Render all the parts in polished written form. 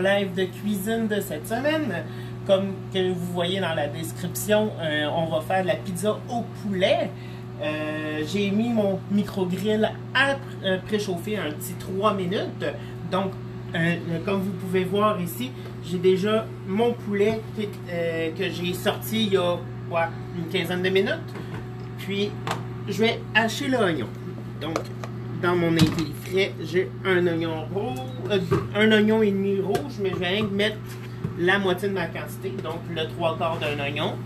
live de cuisine de cette semaine. Comme que vous voyez dans la description, on va faire de la pizza au poulet. J'ai mis mon micro-grill à préchauffer un petit 3 minutes. Donc, comme vous pouvez voir ici, j'ai déjà mon poulet que j'ai sorti il y a une quinzaine de minutes. Puis, je vais hacher l'oignon. Donc, dans mon épi frais, j'ai un oignon rouge, un oignon et demi rouge, mais je vais mettre la moitié de ma quantité, donc le 3/4 d'un oignon.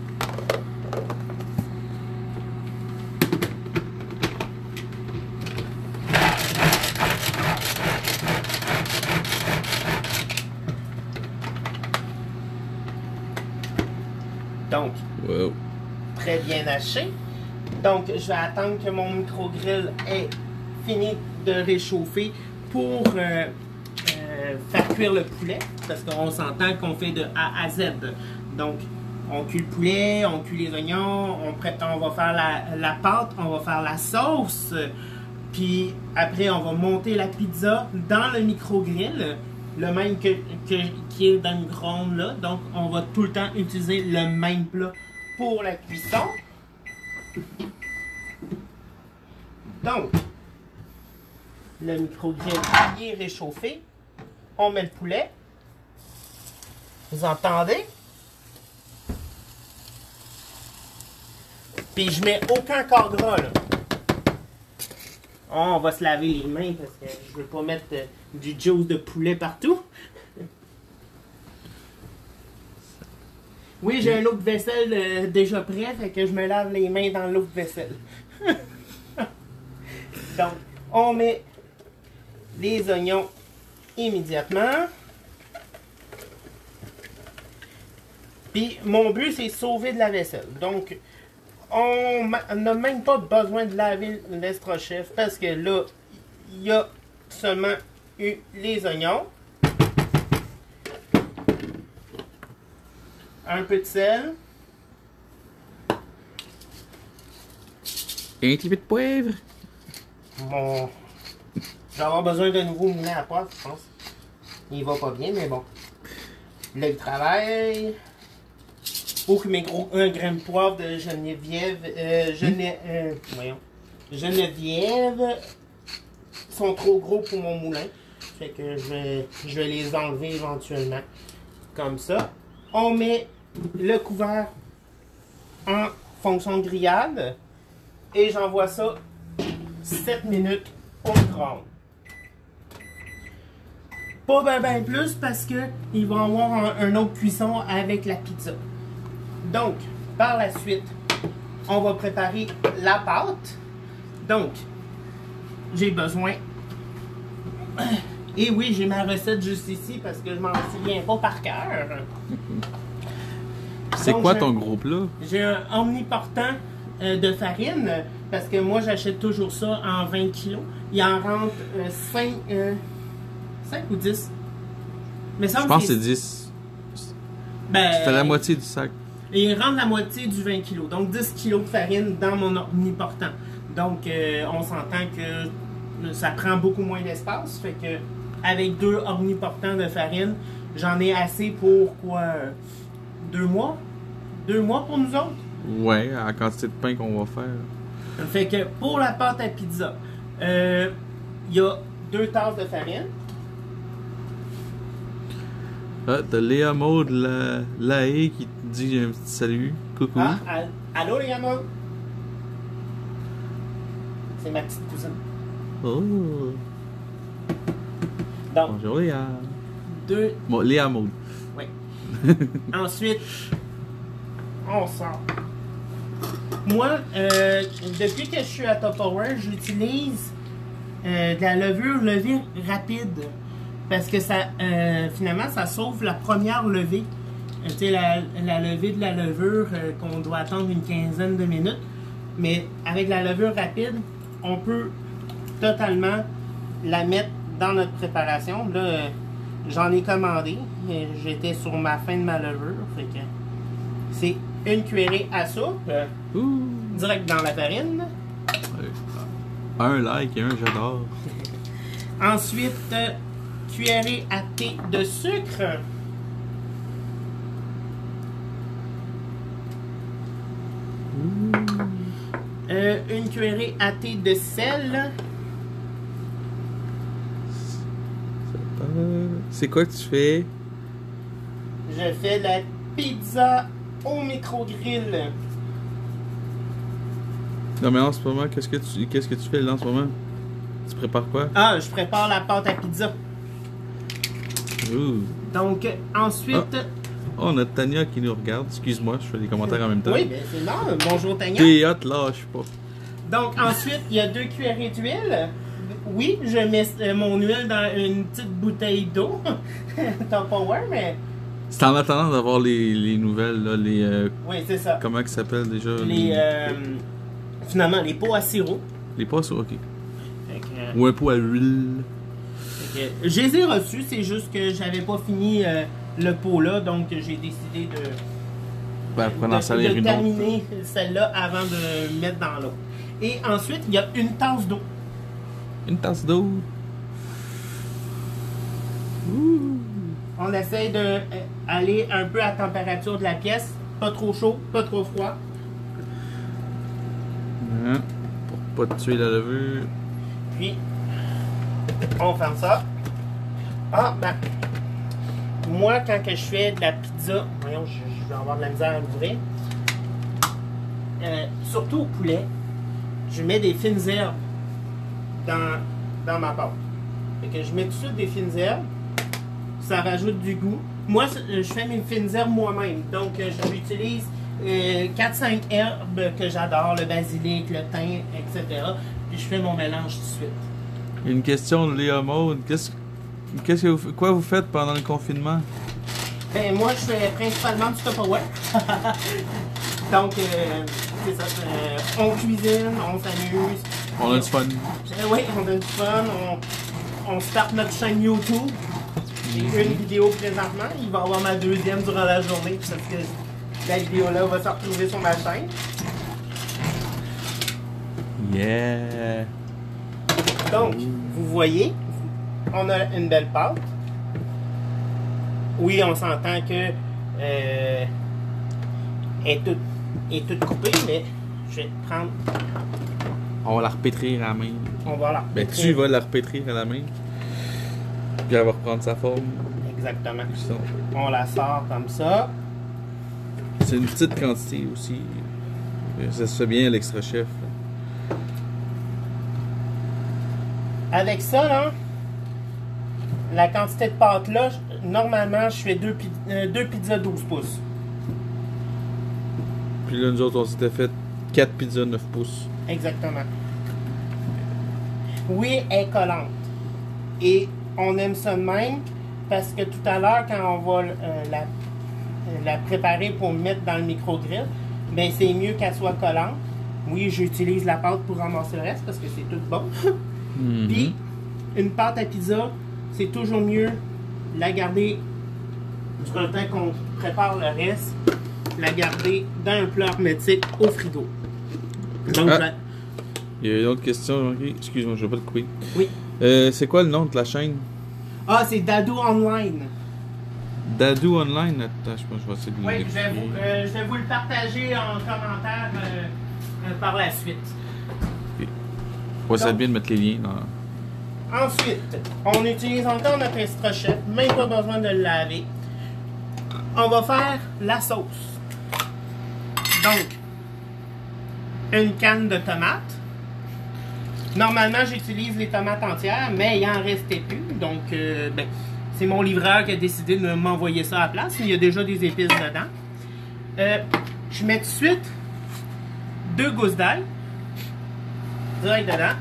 Donc, wow. Très bien haché. Donc, je vais attendre que mon micro-grill ait fini de réchauffer pour faire cuire le poulet, parce qu'on s'entend qu'on fait de A à Z. Donc, on cuit le poulet, on cuit les oignons, on va faire la pâte, on va faire la sauce, puis après, on va monter la pizza dans le micro-grill, le même qui est dans le micro-ondes là. Donc, on va tout le temps utiliser le même plat pour la cuisson. Donc, le micro-grill est réchauffé. On met le poulet. Vous entendez? Puis je mets aucun corps gras là. On va se laver les mains parce que je veux pas mettre du juice de poulet partout. Oui, j'ai un lot de vaisselle déjà prêt, fait que je me lave les mains dans l'eau de vaisselle. Donc, on met les oignons immédiatement. Puis, mon but, c'est sauver de la vaisselle. Donc, on n'a même pas besoin de laver l'Estrochef parce que là, il y a seulement eu les oignons. Un peu de sel. Et un petit peu de poivre. Bon. Je vais avoir besoin d'un nouveau moulin à poivre, je pense. Il va pas bien, mais bon. Là, il travaille. Faut que mes gros 1 gramme de poivre de Geneviève sont trop gros pour mon moulin. Fait que je vais les enlever éventuellement. Comme ça. On met le couvert en fonction de grillade. Et j'envoie ça 7 minutes au micro-ondes. Pas ben plus parce que il va y avoir un autre cuisson avec la pizza. Donc, par la suite, on va préparer la pâte. Donc, j'ai besoin... Et oui, j'ai ma recette juste ici parce que je m'en souviens pas par cœur. C'est quoi ton gros plat? J'ai un omniportant de farine parce que moi, j'achète toujours ça en 20 kg. Il en rentre 5 ou 10. Mais ça, je pense que c'est 10. Ben, c'est la moitié du sac. Et il rentre la moitié du 20 kg. Donc 10 kg de farine dans mon omniportant. Donc on s'entend que ça prend beaucoup moins d'espace. Fait que avec 2 omniportants de farine, j'en ai assez pour quoi? 2 mois? 2 mois pour nous autres? Ouais, à la quantité de pain qu'on va faire. Fait que pour la pâte à pizza, il y a 2 tasses de farine. Ah, t'as Léa Maud Lahaye qui te dit un petit salut. Coucou. Ah, allô Léa Maud? C'est ma petite cousine. Oh. Donc, bonjour Léa. 2. Bon, Léa Maud. Oui. Ensuite, on sort. Moi, depuis que je suis à Tupperware, j'utilise de la levure rapide. Parce que ça, finalement, ça sauve la première levée. Tu sais, la levée de la levure qu'on doit attendre une quinzaine de minutes. Mais avec la levure rapide, on peut totalement la mettre dans notre préparation. Là, j'en ai commandé. J'étais sur ma fin de ma levure. Fait que c'est une cuillerée à soupe. Direct dans la farine. Un like et un j'adore. Ensuite, cuillerée à thé de sucre. Une cuillerée à thé de sel. C'est quoi que tu fais? Je fais la pizza au micro-grill. Non mais en ce moment, qu'est-ce que tu fais là en ce moment? Tu prépares quoi? Ah, je prépare la pâte à pizza. Ouh. Donc, ensuite... Oh, on a Tania qui nous regarde. Excuse-moi, je fais des commentaires en même temps. Oui, bien c'est normal. Bonjour Tania. T'es hot, lâche pas. Donc, ensuite, il y a 2 cuillerées d'huile. Oui, je mets mon huile dans une petite bouteille d'eau. Tupperware, mais... C'est en attendant d'avoir les nouvelles, là, les... Oui, c'est ça. Comment ils s'appellent déjà? Finalement, les pots à sirop. Les pots, ok. Fait que, Ou un pot à huile. je les ai reçus, c'est juste que j'avais pas fini le pot là, donc j'ai décidé de terminer celle-là avant de mettre dans l'eau. Et ensuite, il y a une tasse d'eau. Une tasse d'eau. On essaie d'aller un peu à la température de la pièce, pas trop chaud, pas trop froid. Pour pas tuer la levure. Puis, on ferme ça. Ah, ben, moi, quand que je fais de la pizza, voyons, je vais avoir de la misère à l'ouvrir. Surtout au poulet, je mets des fines herbes dans ma pâte. Fait que je mets tout de suite des fines herbes. Ça rajoute du goût. Moi, je fais mes fines herbes moi-même. Donc, j'utilise 4-5 herbes que j'adore, le basilic, le thym, etc. Puis je fais mon mélange tout de suite. Une question de Léa Maud. Quoi vous faites pendant le confinement? Ben, moi, je fais principalement du Tupperware. Donc, c'est ça. On cuisine, on s'amuse. On a du fun. Oui, on a du fun. On starte notre chaîne YouTube. J'ai une vidéo présentement. Il va y avoir ma deuxième durant la journée. Parce que la vidéo-là va se retrouver sur ma chaîne. Yeah! Donc, vous voyez, on a une belle pâte. Oui, on s'entend que est toute coupée, mais je vais prendre... On va la repétrir à la main. On va la Ben, repétrir. tu vas la repétrir à la main. Puis elle va reprendre sa forme. Exactement. On la sort comme ça. C'est une petite quantité aussi. Ça se fait bien à l'extra chef. Avec ça, là, la quantité de pâte là, normalement, je fais deux pizzas 12 pouces. Puis là, nous autres, on s'était fait 4 pizzas 9 pouces. Exactement. Oui, elle est collante. Et on aime ça de même parce que tout à l'heure, quand on va la préparer pour mettre dans le micro-grill, ben c'est mieux qu'elle soit collante. Oui, j'utilise la pâte pour ramasser le reste parce que c'est tout bon. Puis, une pâte à pizza, c'est toujours mieux la garder durant le temps qu'on prépare le reste, la garder dans un plat hermétique au frigo. Donc, il y a une autre question. Okay. Excuse-moi, je vais pas te couper. Oui. C'est quoi le nom de la chaîne? Ah, c'est Dadou Online. Dadou Online? Attends, je pense que je vais essayer de le Oui, je vais vous le partager en commentaire par la suite. Okay. Ouais, ça va être bien de mettre les liens. Dans... Ensuite, on utilise encore notre extra chef, même pas besoin de le laver. On va faire la sauce. Donc, une canne de tomates. Normalement, j'utilise les tomates entières, mais il en restait plus. Donc, ben, c'est mon livreur qui a décidé de m'envoyer ça à la place. Il y a déjà des épices dedans. Je mets tout de suite 2 gousses d'ail. Direct dedans.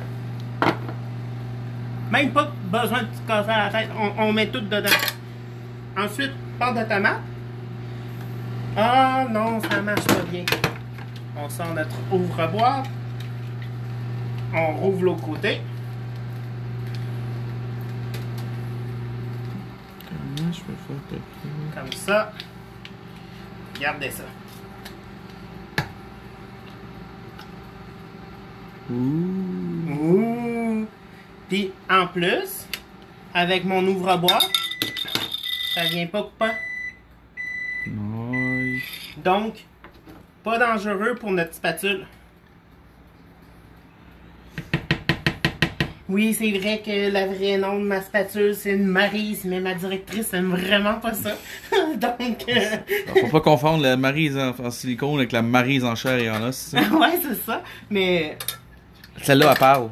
Même pas besoin de se casser la tête. On met tout dedans. Ensuite, pâte de tomate. Ah non, ça marche pas bien. On sort notre ouvre-boîte. On rouvre l'autre côté. Comment je peux faire comme ça. Regardez ça. Ouh. Ouh. Puis en plus, avec mon ouvre-boîte. Ça vient pas coupant. Nice. Donc, pas dangereux pour notre spatule. Oui, c'est vrai que la vraie nom de ma spatule, c'est une Maryse, mais ma directrice aime vraiment pas ça. Donc... Faut pas confondre la Maryse en silicone avec la Maryse en chair et en os. ouais, c'est ça. Mais... Celle-là, elle parle.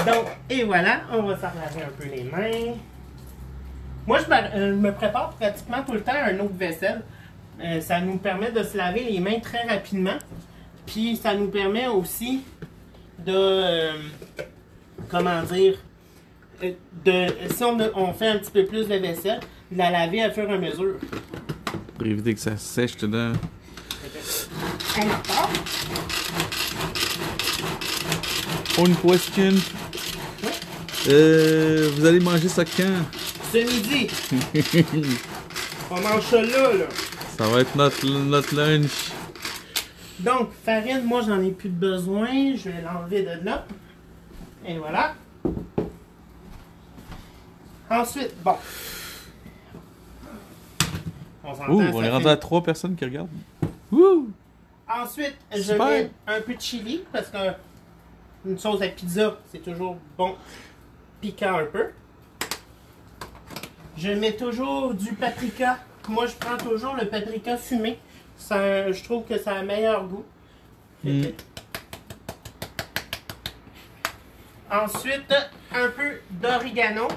Donc, et voilà, on va s'en laver un peu les mains. Moi, je me prépare pratiquement tout le temps un autre vaisselle. Ça nous permet de se laver les mains très rapidement. Puis, ça nous permet aussi de... comment dire... si on fait un petit peu plus de vaisselle, de la laver à fur et à mesure. Pour éviter que ça sèche dedans. On part. Une question. Oui. Vous allez manger ça quand? Ce midi. On mange ça là. Ça va être notre lunch. Donc, farine, moi, j'en ai plus de besoin. Je vais l'enlever de là. Et voilà. Ensuite, bon. On est rendu à 3 personnes qui regardent. Ouh! Ensuite, je Super. mets un peu de chili parce que une sauce à pizza, c'est toujours bon, piquant un peu. Je mets toujours du paprika. Moi, je prends toujours le paprika fumé. Je trouve que ça a un meilleur goût. Ensuite, un peu d'origano.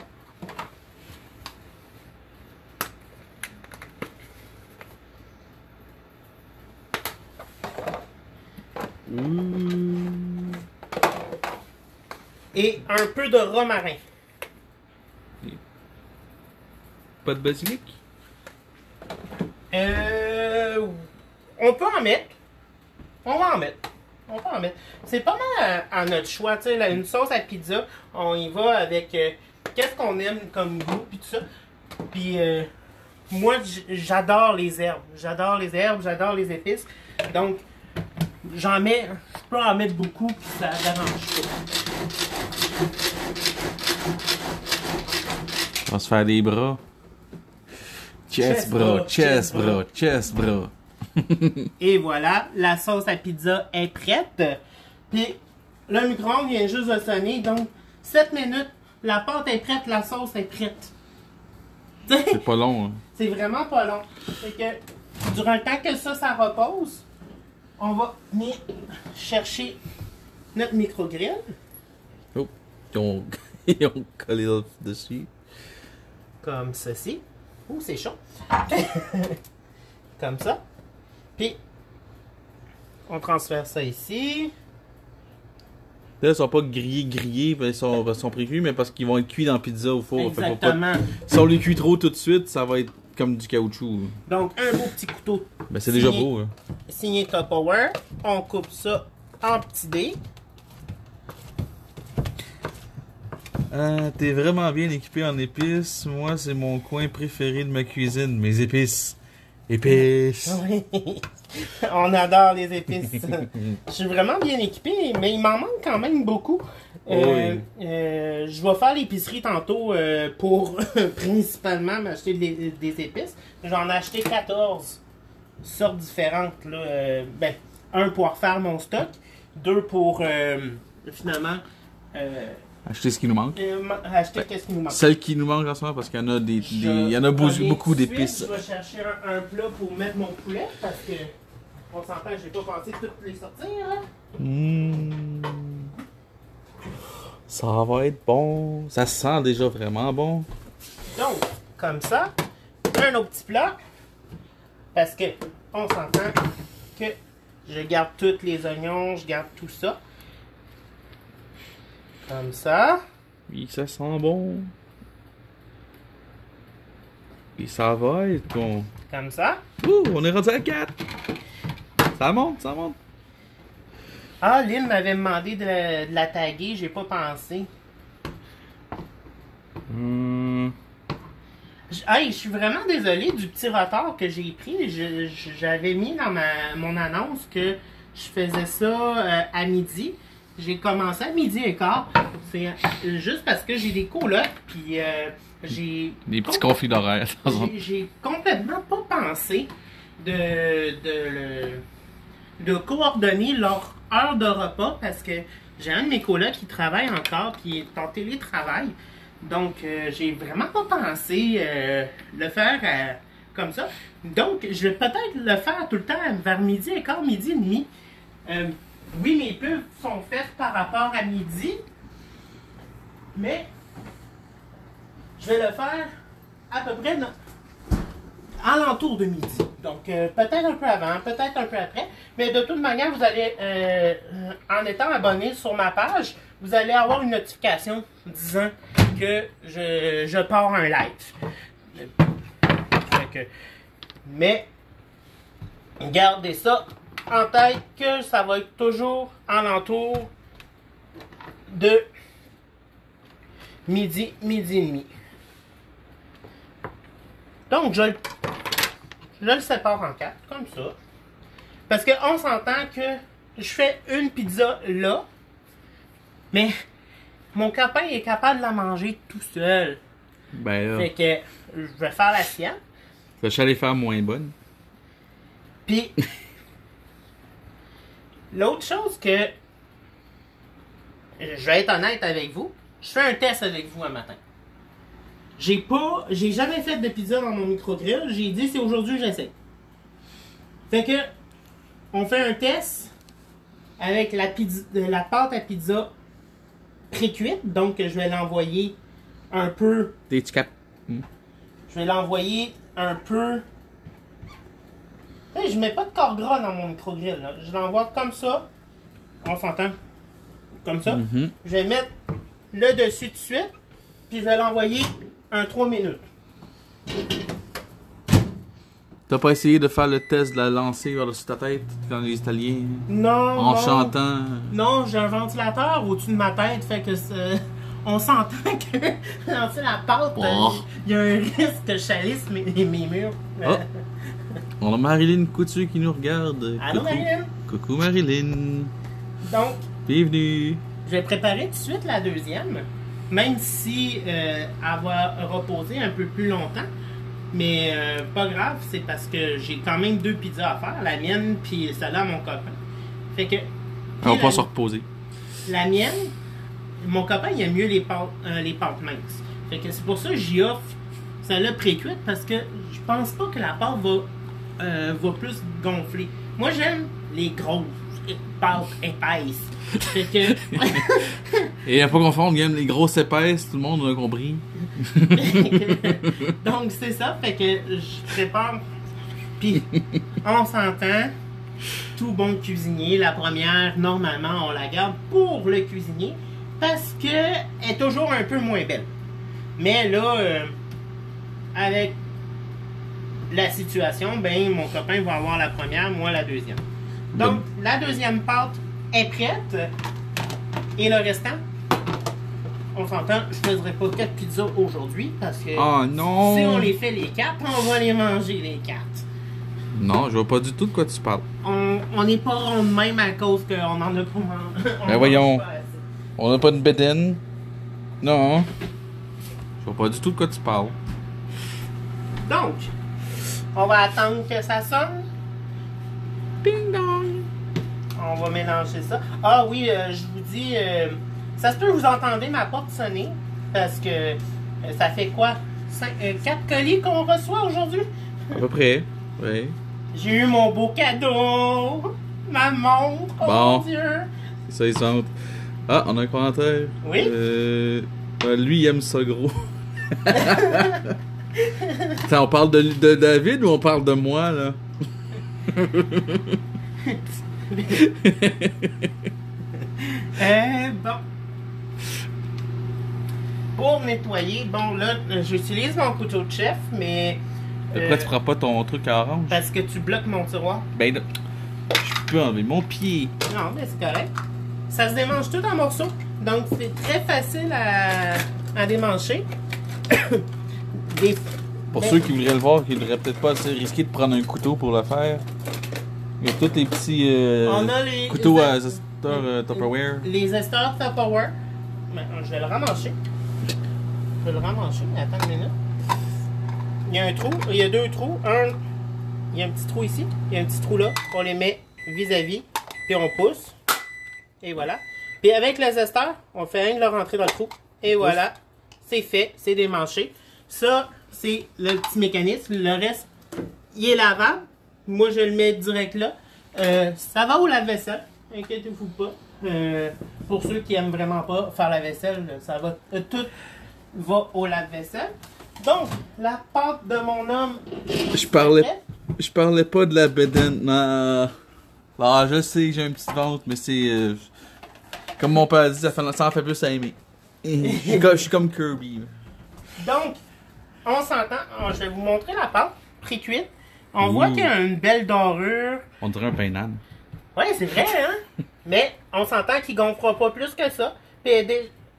Et un peu de romarin. Pas de basilic? On peut en mettre. On va en mettre. On peut en mettre. C'est pas mal à notre choix. Tu sais, une sauce à pizza, on y va avec qu'est-ce qu'on aime comme goût, puis tout ça. Puis moi, j'adore les herbes. J'adore les herbes, j'adore les épices. Donc, j'en mets, je peux en mettre beaucoup, puis ça dérange pas. On va se faire des bras. Chest bras, chest bras, chest bras. Et voilà, la sauce à pizza est prête. Puis, le micro-ondes vient juste de sonner, donc 7 minutes, la pâte est prête, la sauce est prête. C'est pas long, hein. C'est vraiment pas long. Fait que, durant le temps que ça repose, on va venir chercher notre micro-grill. Oh, ils ont collé l'autre dessus. Comme ceci. Ouh, c'est chaud. Comme ça. Puis, on transfère ça ici. Là, ils sont pas grillés, ils sont précuits, mais parce qu'ils vont être cuits dans la pizza au four. Exactement. Si on les cuit trop tout de suite, ça va être comme du caoutchouc. Donc, un beau petit couteau. Ben, c'est déjà beau. Hein. Signé Tupperware. On coupe ça en petits dés. T'es vraiment bien équipé en épices. Moi, c'est mon coin préféré de ma cuisine, mes épices. Épices. Oui. On adore les épices. Je suis vraiment bien équipé, mais il m'en manque quand même beaucoup. Oui. Je vais faire l'épicerie tantôt pour principalement m'acheter des épices. J'en ai acheté 14 sortes différentes. Là. Un pour refaire mon stock, 2 pour finalement Acheter ce qui nous manque. acheter qu'est-ce qui nous manque. Celle qui nous manque en ce moment parce qu'il y en a il y en a beaucoup d'épices. Je vais chercher un plat pour mettre mon poulet parce que on s'entend que j'ai pas pensé toutes les sortir. Hein? Ça va être bon. Ça sent déjà vraiment bon. Donc, comme ça, un autre petit plat parce que on s'entend que je garde tous les oignons, je garde tout ça. Comme ça. Oui, ça sent bon. Et ça va être bon. Comme ça. Ouh, on est rendu à 4. Ça monte, ça monte. Ah, Lynn m'avait demandé de la taguer, j'ai pas pensé. Hey, je suis vraiment désolé du petit retard que j'ai pris. J'avais mis dans mon annonce que je faisais ça à midi. j'ai commencé à 12h15. C'est juste parce que j'ai des colocs, puis j'ai... Des petits conflits d'horaire. J'ai complètement pas pensé de coordonner leur heure de repas parce que j'ai un de mes colocs qui travaille encore puis il est en télétravail. Donc, j'ai vraiment pas pensé le faire comme ça. Donc, je vais peut-être le faire tout le temps vers 12h15, 12h30. Oui, mes pubs sont faites par rapport à midi, mais je vais le faire à peu près alentour de midi. Donc, peut-être un peu avant, peut-être un peu après. Mais de toute manière, vous allez, en étant abonné sur ma page, vous allez avoir une notification disant que je pars un live. Mais, gardez ça en tête que ça va être toujours alentour de midi, midi et demi. Donc, je le sépare en 4, comme ça. Parce qu'on s'entend que je fais une pizza là, mais mon copain est capable de la manger tout seul. Ben là. Fait que je vais faire la sienne. Ça, je vais les faire moins bonnes. Puis, l'autre chose que je vais être honnête avec vous, je fais un test avec vous un matin. J'ai jamais fait de pizza dans mon micro-grill. J'ai dit c'est aujourd'hui que j'essaie. Fait que on fait un test avec la pâte à pizza pré-cuite. Donc je vais l'envoyer un peu. Des cap. Je vais l'envoyer un peu. Hey, je mets pas de corps gras dans mon micro-grill. Là. Je l'envoie comme ça. On s'entend. Comme ça. Je vais mettre le dessus tout de suite. Puis je vais l'envoyer un 3 minutes. T'as pas essayé de faire le test de la lancer vers-dessus ta tête dans les Italiens? Non. En chantant? Non, j'ai un ventilateur au-dessus de ma tête, fait que on s'entend que lancer la pâte, il y a un risque que je salisse mes murs. Oh. On a Marilyn Coutu qui nous regarde. Allô, coucou. Marilyn? Coucou Marilyn. Donc, bienvenue. Je vais préparer tout de suite la deuxième, même si elle va reposer un peu plus longtemps. Mais pas grave, c'est parce que j'ai quand même 2 pizzas à faire, la mienne puis celle-là à mon copain. Fait que. On va pas se reposer. La mienne, mon copain il aime mieux les pâtes minces. Fait que c'est pour ça que j'y offre celle-là pré-cuite parce que je pense pas que la pâte va plus gonfler. Moi j'aime les grosses pâtes épaisses. Fait que. Et à pas confondre, il aime les grosses épaisses, tout le monde a compris. Donc c'est ça, fait que je prépare. Puis on s'entend, tout bon cuisinier, la première, normalement, on la garde pour le cuisinier parce que elle est toujours un peu moins belle. Mais là, avec la situation, ben mon copain va avoir la première, moi la deuxième. Donc la deuxième pâte est prête et le restant, on s'entend, je ne ferai pas 4 pizzas aujourd'hui parce que non. si on les fait les 4, on va les manger les 4. Non, je vois pas du tout de quoi tu parles. On n'est pas rond de même à cause qu'on en a pas mangé. Ben voyons, on n'a pas de bédaine. Non. Je vois pas du tout de quoi tu parles. Donc, on va attendre que ça sonne. Ding dong. On va mélanger ça. Ah oui, je vous dis, ça se peut que vous entendez ma porte sonner parce que ça fait quoi? 4 colis qu'on reçoit aujourd'hui? À peu près, oui. J'ai eu mon beau cadeau! Ma montre! Oh bon. mon Dieu! Ça, il sent. Ah, on a un commentaire. Oui? Lui, il aime ça gros. Attends, on parle de David ou on parle de moi, là? Bon. Pour nettoyer, bon là, j'utilise mon couteau de chef, mais... Pourquoi tu prends pas ton truc à orange? Parce que tu bloques mon tiroir. Ben, je peux enlever mon pied. Non, mais c'est correct. Ça se démange tout en morceaux, donc c'est très facile à démancher. Pour ceux qui voudraient le voir, qui ne voudraient peut-être pas assez risquer de prendre un couteau pour le faire, il y a tous les petits on a les couteaux zesteurs Tupperware. Les zesteurs Tupperware. Je vais le ramancher. Je vais le ramancher. Attends une minute. Il y a un trou. Il y a deux trous. Il y a un petit trou ici. Il y a un petit trou là. On les met vis-à-vis. Puis on pousse. Et voilà. Puis avec le zesteur, on fait rien de le rentrer dans le trou. Et voilà. C'est fait. C'est démanché. Ça, c'est le petit mécanisme. Le reste, il est lavable. Moi, je le mets direct là. Ça va au lave-vaisselle. Inquiétez-vous pas. Pour ceux qui aiment vraiment pas faire la vaisselle, ça va. Tout va au lave-vaisselle. Donc, la pâte de mon homme. Je parlais pas de la bedaine. Non. Ah, je sais, j'ai un petit ventre, mais c'est. Comme mon père a dit, ça en fait plus à aimer. Je suis comme Kirby. Donc, on s'entend. Je vais vous montrer la pâte pré-cuite. On voit qu'il y a une belle dorure. On dirait un pain d'âne. Ouais, c'est vrai, hein? Mais on s'entend qu'il gonflera pas plus que ça. Puis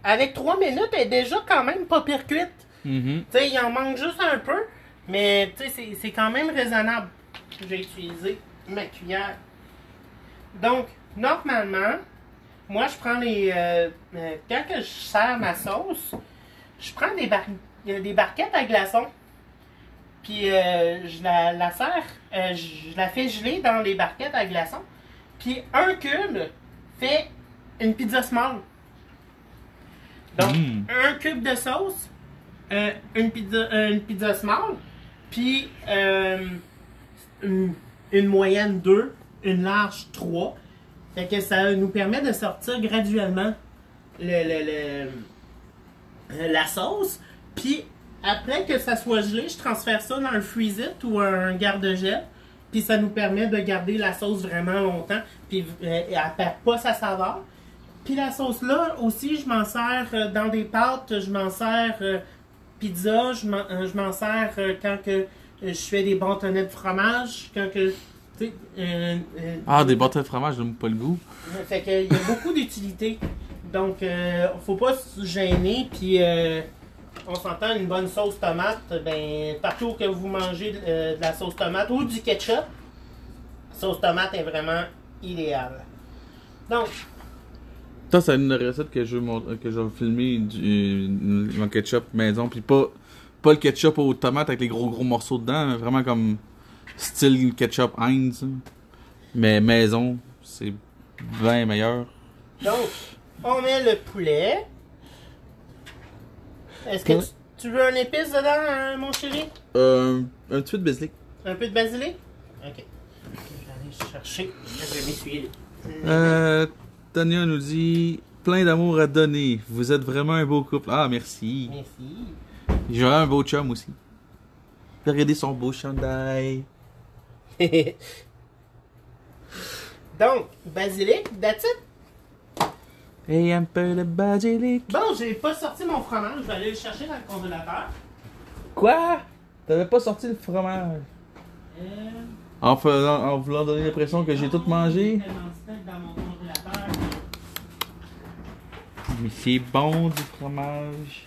avec 3 minutes, elle est déjà quand même pas pire cuite. Tu sais, il en manque juste un peu. Mais tu sais, c'est quand même raisonnable. J'ai utilisé ma cuillère. Donc, normalement, moi, je prends les... quand que je sers ma sauce, je prends des barquettes à glaçons. Puis je la sers, je la fais geler dans les barquettes à glaçons. Puis un cube fait une pizza small. Donc, un cube de sauce, une pizza small, puis une moyenne 2, une large 3. Fait que ça nous permet de sortir graduellement la sauce. Puis après que ça soit gelé, je transfère ça dans un freeze-it ou un garde-gel. Puis ça nous permet de garder la sauce vraiment longtemps. Puis elle ne perd pas sa saveur. Puis la sauce là aussi, je m'en sers dans des pâtes. Je m'en sers pizza. Je m'en sers quand que je fais des bâtonnets de fromage. Quand que... des bâtonnets de fromage, j'aime pas le goût. Fait que il y a beaucoup d'utilité. Donc, faut pas se gêner. Puis... on s'entend, une bonne sauce tomate, ben, partout que vous mangez de la sauce tomate ou du ketchup, sauce tomate est vraiment idéale. Donc, ça, c'est une recette que je vais filmer mon ketchup maison, puis pas le ketchup aux tomates avec les gros morceaux dedans, mais vraiment comme style ketchup Heinz, mais maison, c'est bien meilleur. Donc, on met le poulet. Est-ce que tu veux un épice dedans, mon chéri? Un petit peu de basilic. Un peu de basilic? Ok. Je vais aller chercher. Je vais m'essuyer. Tania nous dit plein d'amour à donner. Vous êtes vraiment un beau couple. Ah, merci. Merci. J'aurais un beau chum aussi. Regardez son beau chandail. Donc, basilic, that's it. Et un peu de basilic. Bon, j'ai pas sorti mon fromage. Je vais aller le chercher dans le congélateur. Quoi? T'avais pas sorti le fromage? En voulant donner l'impression que j'ai tout mangé? Dans mon congélateur. Mais c'est bon du fromage.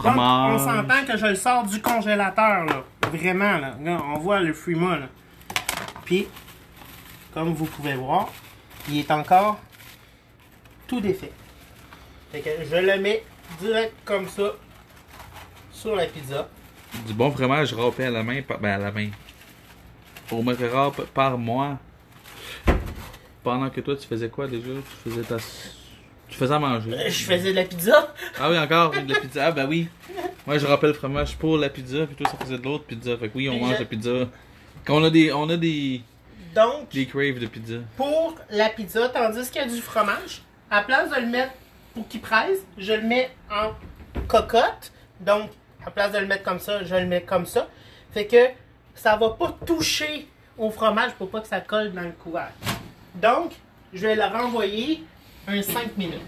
Donc, on s'entend que je le sors du congélateur, là. Vraiment, là. Là, on voit le fruit-moi, là. Puis, comme vous pouvez voir, il est encore tout défait. Fait que je le mets direct comme ça sur la pizza. Du bon fromage râpé à la main, à la main. Au mettre râpe par moi. Pendant que toi, tu faisais quoi déjà? Tu faisais à manger. Je faisais de la pizza. Ah oui, encore de la pizza. Ah ben oui. Moi, je rappelle le fromage pour la pizza, puis toi, ça faisait de l'autre pizza. Fait que oui, on mange la pizza. Quand on a des Donc, des craves de pizza. Pour la pizza, tandis qu'il y a du fromage, à la place de le mettre pour qu'il presse, je le mets en cocotte. Donc, à la place de le mettre comme ça, je le mets comme ça. Fait que ça va pas toucher au fromage pour pas que ça colle dans le couvercle. Donc, je vais le renvoyer un 5 minutes.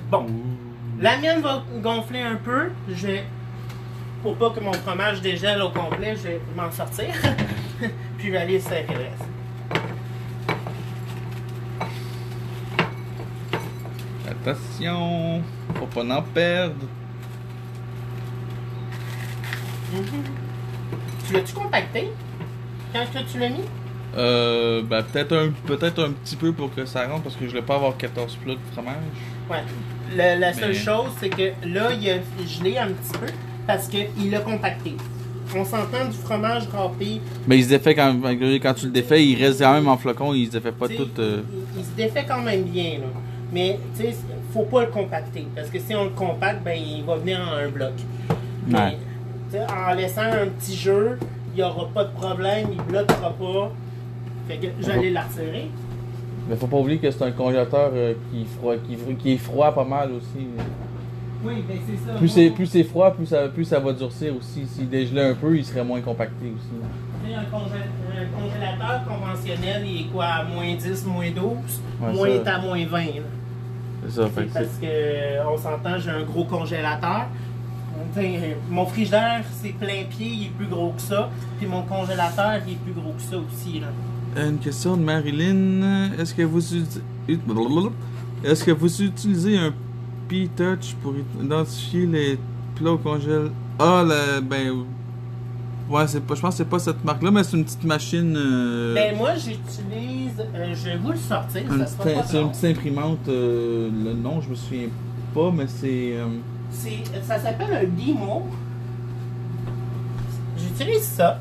Bon, la mienne va gonfler un peu. Pour pas que mon fromage dégèle au complet, je vais m'en sortir. Puis je vais aller serrer le reste. Attention, faut pas en perdre. Tu l'as-tu compacté quand tu l'as mis? Ben, peut-être un petit peu pour que ça rentre, parce que je voulais pas avoir 14 plats de fromage. Ouais. La seule chose, c'est que là, il a gelé un petit peu parce qu'il l'a compacté. On s'entend du fromage râpé. Mais il se défait quand tu le défais, il reste quand même en flocon, il se défait pas tout. Il se défait quand même bien, là. Mais, tu sais, faut pas le compacter. Parce que si on le compacte, ben, il va venir en un bloc. Ouais. Mais, en laissant un petit jeu, il n'y aura pas de problème, il bloquera pas. Fait que j'allais la retirer. Mais faut pas oublier que c'est un congélateur qui est froid pas mal aussi. Oui, ben c'est ça. Plus c'est froid, plus ça va durcir aussi. S'il dégelait un peu, il serait moins compacté aussi. Un congélateur conventionnel, il est quoi, à moins 10, moins 12? Ouais, Moins ça. est à moins 20. C'est ça, fait C'est que parce que on s'entend, j'ai un gros congélateur. Mon frigidaire, c'est plein pied, il est plus gros que ça. Puis mon congélateur, il est plus gros que ça aussi. Là. Une question de Marilyn. Est-ce que vous utilisez un P-Touch pour identifier les plats au congèle? Ah, ben... Ouais, je pense que c'est pas cette marque-là, mais c'est une petite machine... Ben moi, j'utilise... je vais vous le sortir, ça sera pas c'est une long. petite imprimante. Le nom, je me souviens pas, mais c'est... Ça s'appelle un Dimo. J'utilise ça.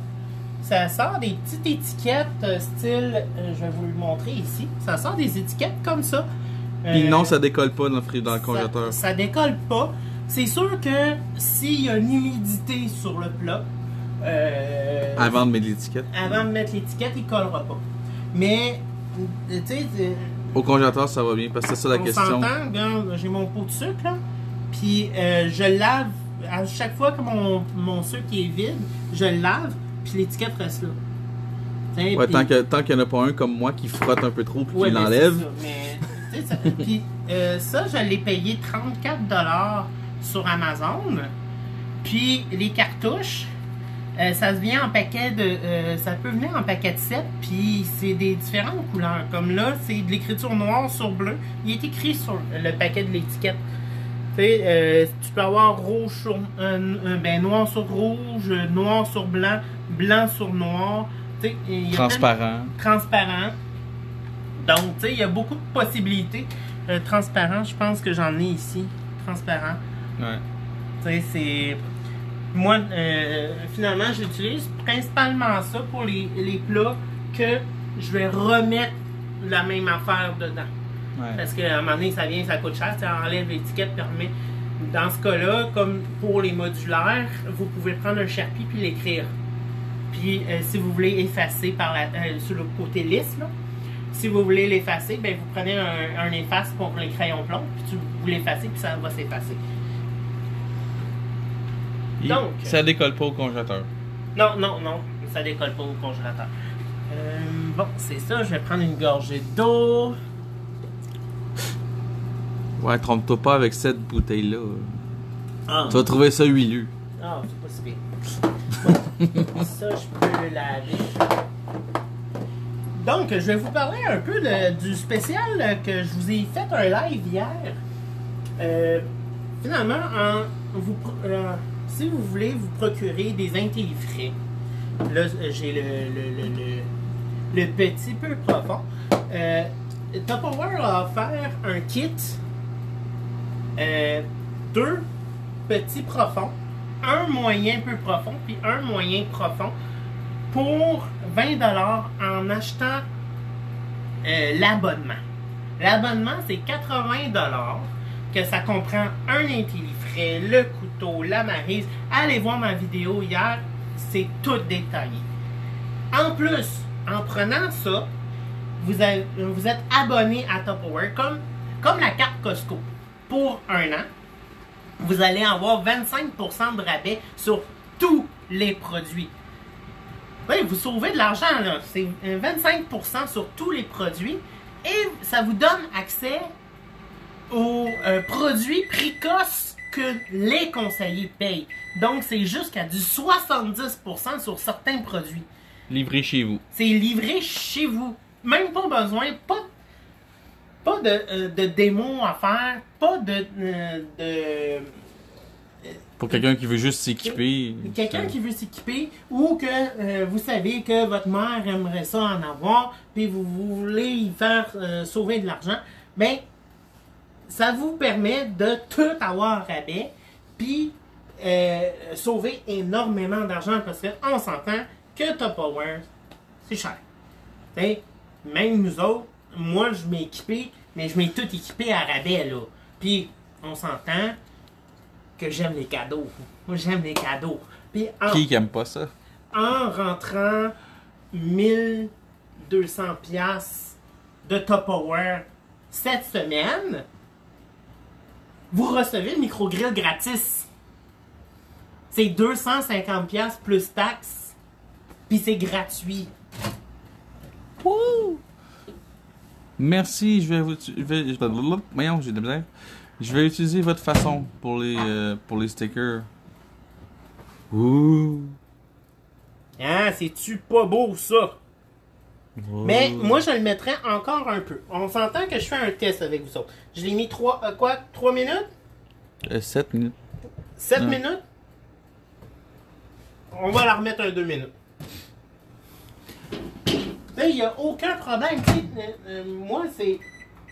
Ça sort des petites étiquettes style... je vais vous le montrer ici. Ça sort des étiquettes comme ça. Puis non, ça décolle pas dans le congélateur. Ça décolle pas. C'est sûr que s'il y a une humidité sur le plat... Avant de mettre l'étiquette. Avant de mettre l'étiquette, il collera pas. Mais, tu sais... Au congélateur, ça va bien, parce que c'est ça la question. On s'entend, regarde, j'ai mon pot de sucre, là. Puis, je lave... À chaque fois que mon sucre est vide, je le lave, puis l'étiquette reste là. T'sais, Ouais, puis... tant qu'il n'y en a pas un comme moi qui frotte un peu trop puis Ouais, qui ben, l'enlève. c'est ça. Puis ça, je l'ai payé 34$ sur Amazon. Puis les cartouches, ça se vient en paquet de... ça peut venir en paquet de 7, puis c'est des différentes couleurs. Comme là, c'est de l'écriture noire sur bleu. Il est écrit sur le paquet de l'étiquette. Tu peux avoir rouge sur... noir sur rouge, noir sur blanc, blanc sur noir. Transparent. Transparent. Donc, tu sais, il y a beaucoup de possibilités. Transparent, je pense que j'en ai ici. Transparent. Ouais. Tu sais, c'est... Moi, finalement, j'utilise principalement ça pour les plats que je vais remettre la même affaire dedans. Ouais. Parce qu'à un moment donné, ça coûte cher. Tu enlèves l'étiquette, permet. Dans ce cas-là, comme pour les modulaires, vous pouvez prendre un Sharpie puis l'écrire. Puis, si vous voulez effacer sur le côté lisse, là, si vous voulez l'effacer, ben, vous prenez un efface pour les crayons plomb, puis vous l'effacez, puis ça va s'effacer. Donc, ça décolle pas au congélateur. Non, ça décolle pas au congélateur. Bon, c'est ça, je vais prendre une gorgée d'eau. Ouais, trompe-toi pas avec cette bouteille-là. Ah. Tu vas trouver ça huileux. Ah, c'est pas si pire. Ça, je peux le laver. Donc, je vais vous parler un peu du spécial que je vous ai fait un live hier. Finalement, si vous voulez vous procurer des intellifrais, là, j'ai le petit peu profond. Tupperware a offert un kit, 2 petits profonds, un moyen peu profond, puis un moyen profond, pour 20$ en achetant l'abonnement. L'abonnement, c'est 80$, que ça comprend un intellifrais, le couteau, la maryse. Allez voir ma vidéo hier, c'est tout détaillé. En plus, en prenant ça, vous êtes abonné à Tupperware, comme la carte Costco, pour 1 an. Vous allez avoir 25% de rabais sur tous les produits. Oui, vous sauvez de l'argent, là. C'est 25% sur tous les produits. Et ça vous donne accès aux produits précoces que les conseillers payent. Donc, c'est jusqu'à du 70% sur certains produits. Livré chez vous. C'est livré chez vous. Même pas besoin, pas de démo à faire, pas de Pour quelqu'un qui veut juste s'équiper. Quelqu'un qui veut s'équiper ou que vous savez que votre mère aimerait ça en avoir, puis vous voulez y faire sauver de l'argent, ben ça vous permet de tout avoir à rabais, puis sauver énormément d'argent parce qu'on s'entend que Tupperware, c'est cher. T'sais, même nous autres, moi je m'ai équipé, mais je m'ai tout équipé à rabais là. Puis on s'entend que j'aime les cadeaux. Moi, j'aime les cadeaux. Puis Qui aime pas ça? En rentrant 1200 piastres de Tupperware cette semaine, vous recevez le micro-grill gratis. C'est 250 piastres plus taxes. Puis c'est gratuit. Wouh! Merci, voyons, j'ai de la misère. Je vais utiliser votre façon pour les stickers. Ouh! Ah, c'est-tu pas beau, ça? Wow. Mais moi, je le mettrais encore un peu. On s'entend que je fais un test avec vous autres. Je l'ai mis 3 minutes? 7 minutes. 7 minutes? On va la remettre un 2 minutes. Il n'y a aucun problème. Moi,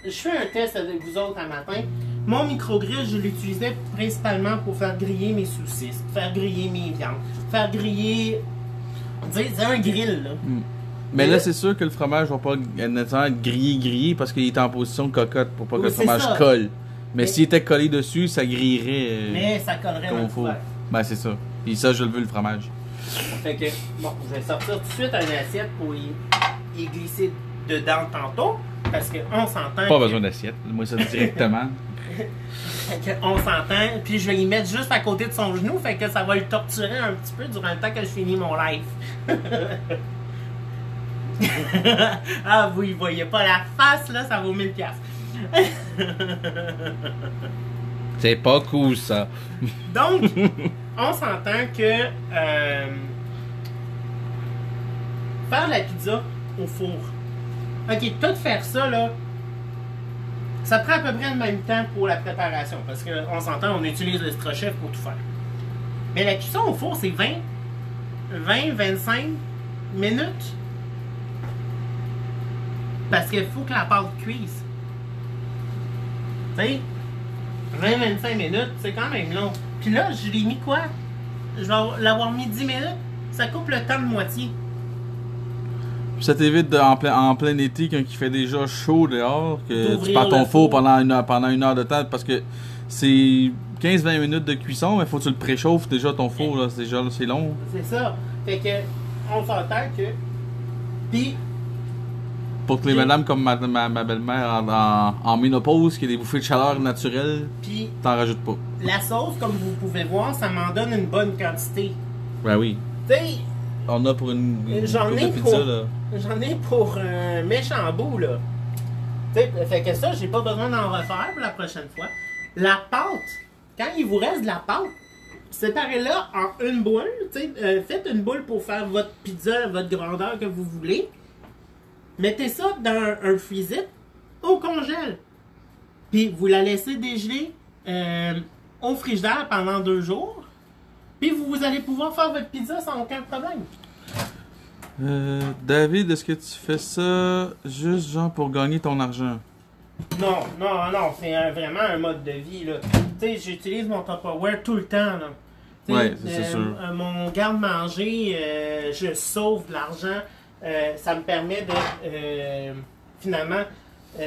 je fais un test avec vous autres un matin. Mon micro-grill, je l'utilisais principalement pour faire griller mes saucisses, faire griller mes viandes, faire griller... C'est un grill, là. Mais là, c'est sûr que le fromage va pas nécessairement être grillé parce qu'il est en position de cocotte pour pas que le fromage colle. Mais s'il était collé dessus, ça grillerait. Mais ça collerait dans le four. Ben, c'est ça. Et ça, je le veux, le fromage. Fait que, bon, je vais sortir tout de suite une assiette pour y glisser dedans tantôt. Parce qu'on s'entend. Pas besoin d'assiette. Moi, ça directement. On s'entend, puis je vais y mettre juste à côté de son genou, fait que ça va le torturer un petit peu durant le temps que je finis mon live. Ah, vous y voyez pas la face, là, ça vaut 1000$. C'est pas cool, ça. Donc, on s'entend que faire la pizza au four. Ok, tout faire ça, là, ça prend à peu près le même temps pour la préparation. Parce qu'on s'entend, on utilise le Strochef pour tout faire. Mais la cuisson au four, c'est 20-25 minutes. Parce qu'il faut que la pâte cuise. Tu sais, 20-25 minutes, c'est quand même long. Puis là, je l'ai mis quoi? Je vais l'avoir mis 10 minutes. Ça coupe le temps de moitié. Ça t'évite en plein été, quand il fait déjà chaud dehors, que tu pars ton four pendant une heure de temps, parce que c'est 15-20 minutes de cuisson, mais faut que tu le préchauffes déjà ton four, là, c'est long. C'est ça. Fait que, on s'entend que... Puis... Pour que les madames comme ma belle-mère en ménopause, qui a des bouffées de chaleur naturelles, t'en rajoutes pas. La sauce, comme vous pouvez voir, ça m'en donne une bonne quantité. Ben oui. Tu sais... On a pour une J'en ai pizza, là. J'en ai pour un méchant bout, là. T'sais, fait que ça, j'ai pas besoin d'en refaire pour la prochaine fois. La pâte, quand il vous reste de la pâte, séparez-la en une boule. Faites une boule pour faire votre pizza, votre grandeur que vous voulez. Mettez ça dans un freezer au congèle. Puis vous la laissez dégeler au frigidaire pendant 2 jours. Puis vous allez pouvoir faire votre pizza sans aucun problème. David, est-ce que tu fais ça juste genre pour gagner ton argent? Non, c'est vraiment un mode de vie, là. Tu sais, j'utilise mon Tupperware tout le temps, là. Ouais, c'est sûr. Mon garde-manger, je sauve de l'argent. Ça me permet de, finalement,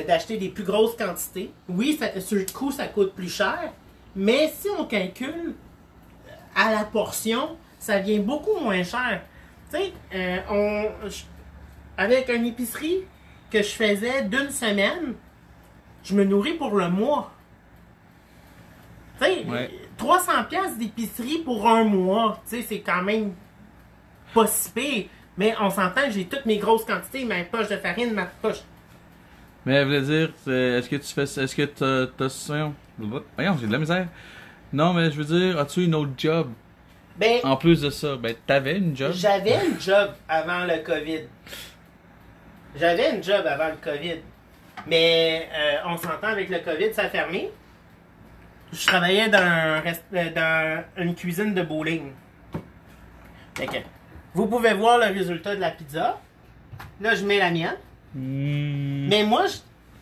d'acheter des plus grosses quantités. Oui, sur le coup, ça coûte plus cher. Mais si on calcule à la portion, ça vient beaucoup moins cher. Tu sais, avec une épicerie que je faisais d'une semaine, je me nourris pour le mois. Tu sais, 300$ d'épicerie pour un mois, tu sais, c'est quand même pas si pire. Mais on s'entend que j'ai toutes mes grosses quantités, ma poche de farine, ma poche. Mais elle voulait dire, est-ce que tu fais ça? Est-ce que t'as ça? Voyons, j'ai de la misère. Non, mais je veux dire, as-tu une autre job? Ben, en plus de ça, ben, t'avais une job? J'avais une job avant le COVID. Mais on s'entend avec le COVID, ça a fermé. je travaillais dans une cuisine de bowling. Fait que, vous pouvez voir le résultat de la pizza. Là, je mets la mienne. Mais moi,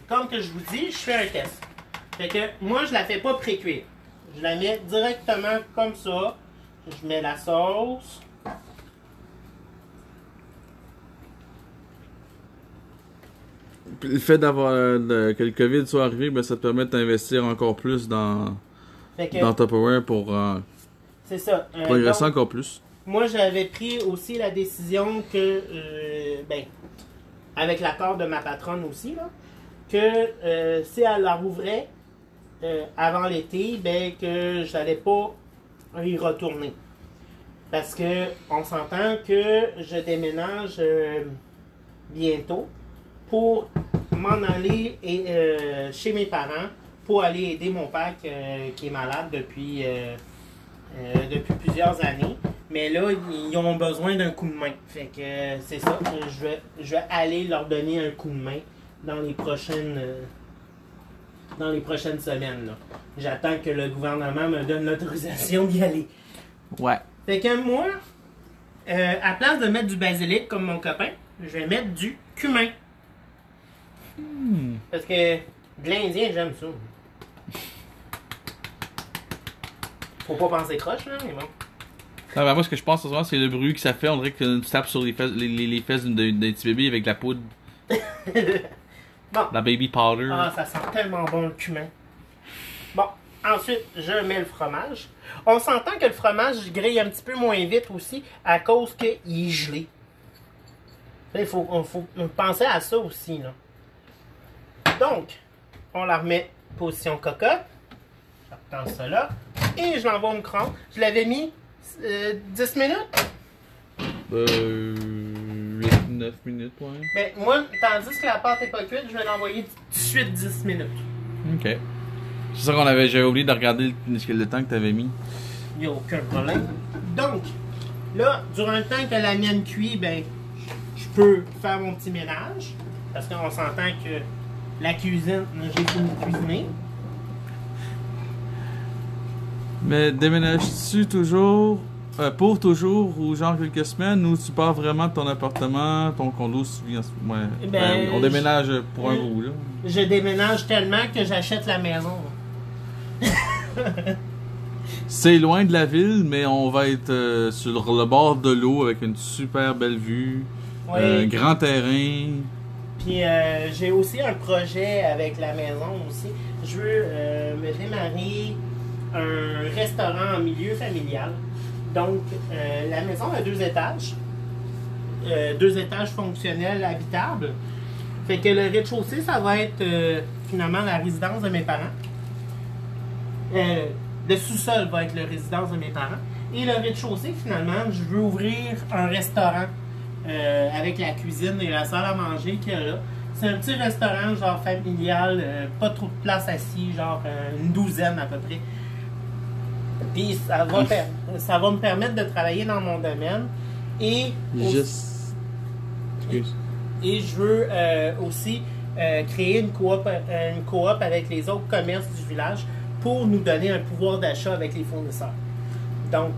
comme que je vous dis, je fais un test. Fait que moi, je la fais pas pré-cuire. Je la mets directement comme ça. Je mets la sauce. Le fait d'avoir que le COVID soit arrivé, ben, ça te permet d'investir encore plus dans Tupperware pour c'est ça. progresser Donc, encore plus. moi, j'avais pris aussi la décision que, avec l'accord de ma patronne aussi, là, que si elle la rouvrait avant l'été, ben que j'allais pas y retourner. Parce que on s'entend que je déménage bientôt pour m'en aller chez mes parents pour aller aider mon père qui est malade depuis plusieurs années. Mais là, ils ont besoin d'un coup de main. Fait que c'est ça. Je vais aller leur donner un coup de main dans les prochaines semaines. Là. J'attends que le gouvernement me donne l'autorisation d'y aller. Ouais. Fait que moi, à place de mettre du basilic comme mon copain, je vais mettre du cumin. Parce que de l'Indien, j'aime ça. Faut pas penser croche, là, mais bon. Ah, ben, moi, ce que je pense, souvent, c'est le bruit que ça fait. On dirait que tu tapes sur les fesses d'un petit bébé avec la poudre. Bon. La baby powder. Ah, ça sent tellement bon le cumin. Bon, ensuite, je mets le fromage. On s'entend que le fromage grille un petit peu moins vite aussi à cause qu'il est gelé. Il faut penser à ça aussi, là. Donc, on la remet position cocotte. Je reprends ça là. Et je l'envoie au micro-ondes. Je l'avais mis 10 minutes. 8-9 minutes, ouais. Ben, moi, tandis que la pâte n'est pas cuite, je vais l'envoyer tout de suite 10 minutes. Ok. C'est ça j'avais oublié de regarder le temps que tu avais mis. Il n'y a aucun problème. Donc, là, durant le temps que la mienne cuit, ben, je peux faire mon petit ménage. Parce qu'on s'entend que la cuisine, j'ai fini de cuisiner. Mais déménages-tu toujours, pour toujours, ou genre quelques semaines, ou tu pars vraiment de ton appartement, ton condo, ouais. Ben, on déménage pour un bout, là. Je déménage tellement que j'achète la maison. C'est loin de la ville, mais on va être sur le bord de l'eau avec une super belle vue, Oui. grand terrain. Puis j'ai aussi un projet avec la maison aussi. Je veux me démarrer un restaurant en milieu familial. Donc, la maison a 2 étages. 2 étages fonctionnels, habitables. Fait que le rez-de-chaussée, ça va être finalement la résidence de mes parents. Le sous-sol va être la résidence de mes parents. Et le rez-de-chaussée, finalement, je veux ouvrir un restaurant avec la cuisine et la salle à manger qu'il y a là. C'est un petit restaurant genre familial, pas trop de place assis, genre une douzaine à peu près. Puis ça va me permettre de travailler dans mon domaine. Et et je veux aussi créer une coop avec les autres commerces du village pour nous donner un pouvoir d'achat avec les fournisseurs. Donc,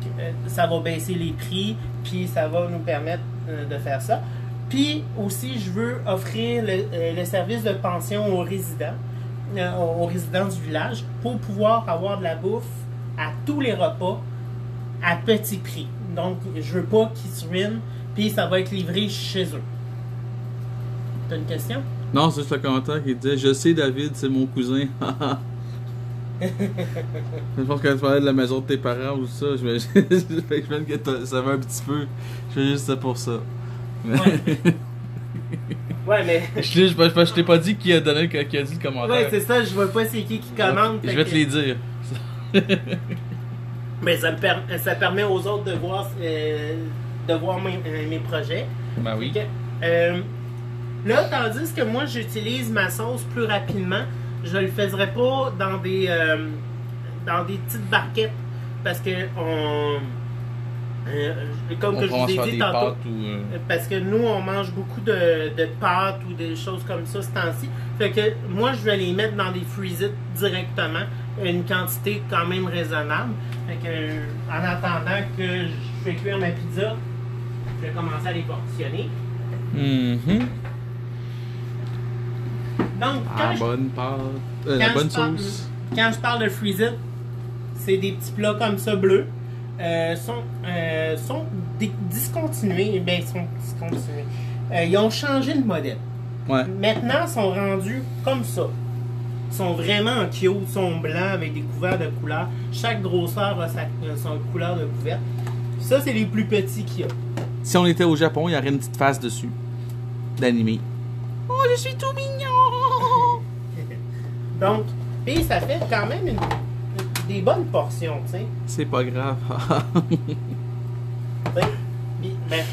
ça va baisser les prix, puis ça va nous permettre de faire ça. Puis aussi, je veux offrir le service de pension aux résidents du village pour pouvoir avoir de la bouffe à tous les repas à petit prix. Donc, je veux pas qu'ils se ruinent, puis ça va être livré chez eux. T'as une question? Non, c'est juste le commentaire qui disait « Je sais, David, c'est mon cousin. » Je pense que quand tu parlais de la maison de tes parents ou ça, je me que ça va un petit peu. Je fais juste ça pour ça. Ouais. Ouais, mais. Je t'ai pas dit qui a dit le commentaire. Ouais, c'est ça, je vois pas c'est qui commande. Je vais te les dire. Mais ça permet aux autres de voir mes projets. Ben oui. Là, tandis que moi, j'utilise ma sauce plus rapidement, je le ferais pas dans des petites barquettes. Parce que Comme On que je vous commence ai par dit des tantôt, pâtes ou... parce que nous, on mange beaucoup de pâtes ou des choses comme ça ce temps-ci. Fait que moi, je vais les mettre dans des freeze-it directement, une quantité quand même raisonnable. Fait que, en attendant que je fais cuire ma pizza, je vais commencer à les portionner. Mhm. Donc, Ah, bonne pâte. La quand bonne je parle- sauce. quand je parle de freeze-it, c'est des petits plats comme ça bleus. Sont discontinués. Ben, sont discontinués. Ils ont changé de modèle. Ouais. Maintenant, ils sont rendus comme ça. Ils sont vraiment en cute, ils sont blancs avec des couverts de couleurs. Chaque grosseur a son couleur de couvert. Ça, c'est les plus petits qu'il y a. Si on était au Japon, il y aurait une petite face dessus. D'animé. Oh, je suis tout mignon! Donc, et ça fait quand même des bonnes portions, tu sais. C'est pas grave. Tu sais. Puis, ben,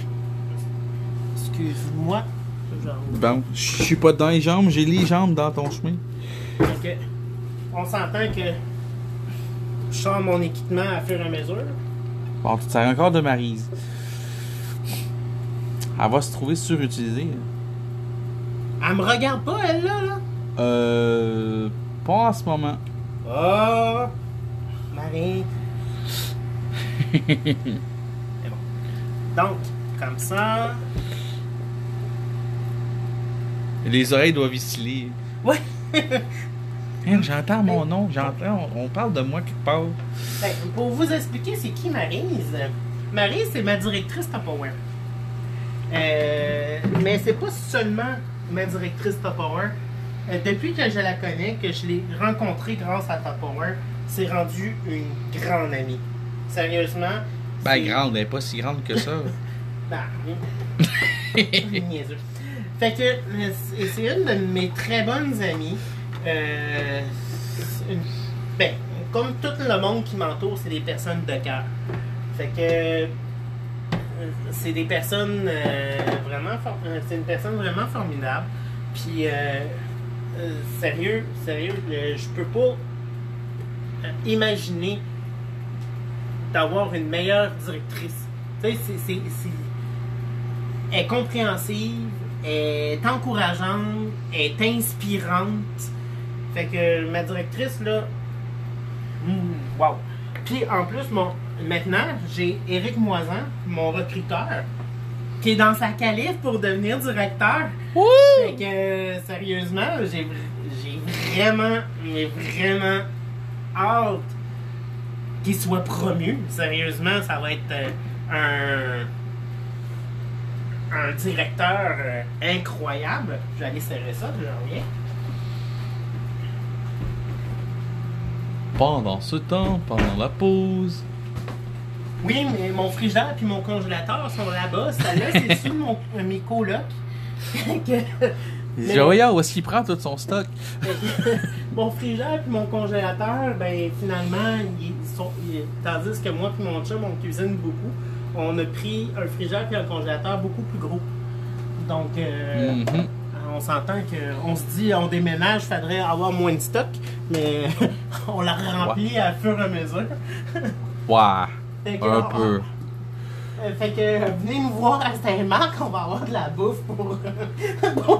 excuse-moi. Genre, Bon, je suis pas dans les jambes, j'ai les jambes dans ton chemin. ok. On s'entend que je sors mon équipement à fur et à mesure. Bon, tu te sers encore de Maryse. Elle va se trouver surutilisée. Elle me regarde pas, elle, là? Pas en ce moment. Oh! Marie! C'est bon. Donc, comme ça. Les oreilles doivent vaciller. Ouais! Hein, j'entends mon nom, j'entends, on parle de moi quelque part. Ben, pour vous expliquer, c'est qui Maryse? Maryse, c'est ma directrice Tupperware. Mais c'est pas seulement ma directrice Tupperware. Depuis que je la connais, que je l'ai rencontrée grâce à Tupperware, c'est rendu une grande amie. Sérieusement. Ben, c'est- grande, elle est pas si grande que ça. Ben, niaiseux. Fait que c'est une de mes très bonnes amies. Ben, comme tout le monde qui m'entoure, c'est des personnes de cœur. Fait que c'est des personnes c'est une personne vraiment formidable. Puis sérieux, je peux pas imaginer d'avoir une meilleure directrice. Tu sais, elle est compréhensive, elle est encourageante, elle est inspirante. Fait que ma directrice, là, wow. Puis en plus, maintenant, j'ai Éric Moisan, mon recruteur, qui est dans sa qualif pour devenir directeur. Fait que, sérieusement, j'ai vraiment, mais vraiment hâte qu'il soit promu. Sérieusement, ça va être un directeur incroyable. Je vais aller serrer ça, je reviens. Pendant ce temps, pendant la pause. Oui, mais mon frigidaire puis mon congélateur sont là-bas. Celle-là, c'est celui de mes colocs. Il dit, regarde, où est-ce qu'il prend tout son stock? Mon frigidaire puis mon congélateur, ben finalement, tandis que moi puis mon chum, on cuisine beaucoup, on a pris un frigidaire puis un congélateur beaucoup plus gros. Donc, on s'entend qu'on se dit, on déménage, il faudrait avoir moins de stock, mais on l'a rempli à fur et à mesure. Ouais, Fait que, un peu. Fait que venez nous voir à Saint-Marc, on va avoir de la bouffe pour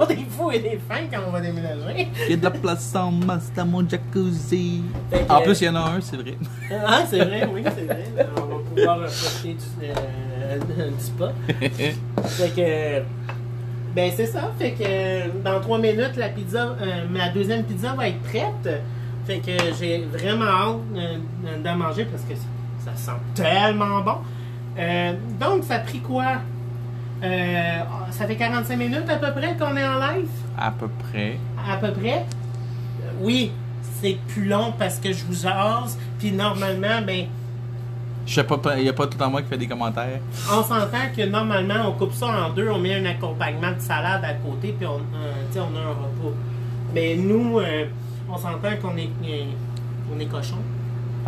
des fous et des fins quand on va déménager. Il y a de la place en masse dans mon jacuzzi. Fait que, En plus, il y en a un, c'est vrai. Ah, c'est vrai, oui, c'est vrai. On va pouvoir profiter du spa. Fait que. Ben, c'est ça. Fait que dans 3 minutes, la pizza, ma deuxième pizza va être prête. Fait que j'ai vraiment hâte d'en manger parce que ça sent tellement bon. Donc, ça a pris quoi? Ça fait 45 minutes à peu près qu'on est en live? À peu près. À peu près? Oui, c'est plus long parce que je vous jase. Puis normalement, ben, Je sais pas, il y a pas tout en moi qui fait des commentaires. on s'entend que normalement, on coupe ça en deux, on met un accompagnement de salade à côté, puis on a un repas. Mais nous, on s'entend qu'on est cochon.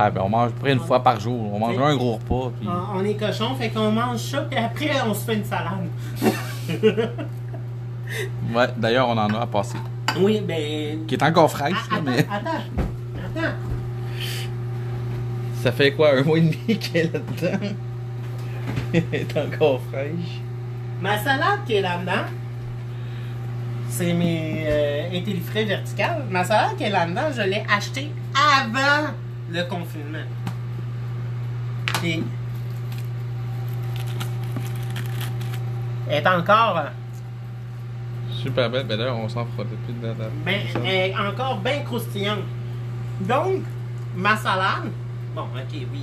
Ah, ben, on mange à peu près une fois par jour. On mange un gros repas. Puis... On est cochon, fait qu'on mange ça, puis après, on se fait une salade. Ouais, d'ailleurs, on en a à passer. Oui, ben. Qui est encore fraîche, là, Attends, mais. attends. Ça fait quoi, 1 mois et demi qu'elle est là-dedans? Elle est encore fraîche. Ma salade qui est là-dedans, c'est mes intellifrais verticales. Ma salade qui est là-dedans, je l'ai achetée avant le confinement. Et elle est encore... Super belle, mais là, on s'en frotte plus dedans. Ben, elle est encore bien croustillante. Donc, ma salade, bon, ok, oui,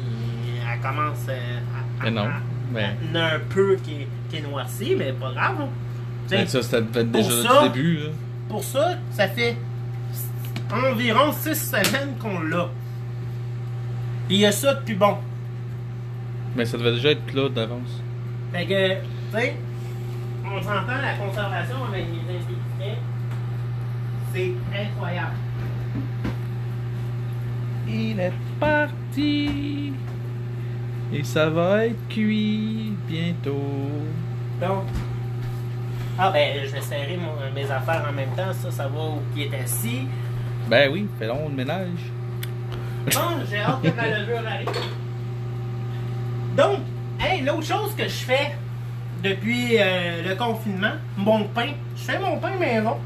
elle commence Mais non, mais... il y en a un peu qui est noirci, mais pas grave. Hein. Ben, ça, c'était déjà ça, du début. Là. Pour ça, ça fait environ 6 semaines qu'on l'a. Puis il y a ça de plus bon. Mais ça devait déjà être plat d'avance. Fait que, tu sais, on s'entend la conservation avec les intellifrais, c'est incroyable. Il est parti. Et ça va être cuit bientôt. Donc, ah ben, je vais serrer mes affaires en même temps, ça va où qui est assis. Ben oui, fais long le ménage. Bon, j'ai hâte que ma levure arrive. Donc, hey, l'autre chose que je fais depuis le confinement, mon pain. Je fais mon pain maison.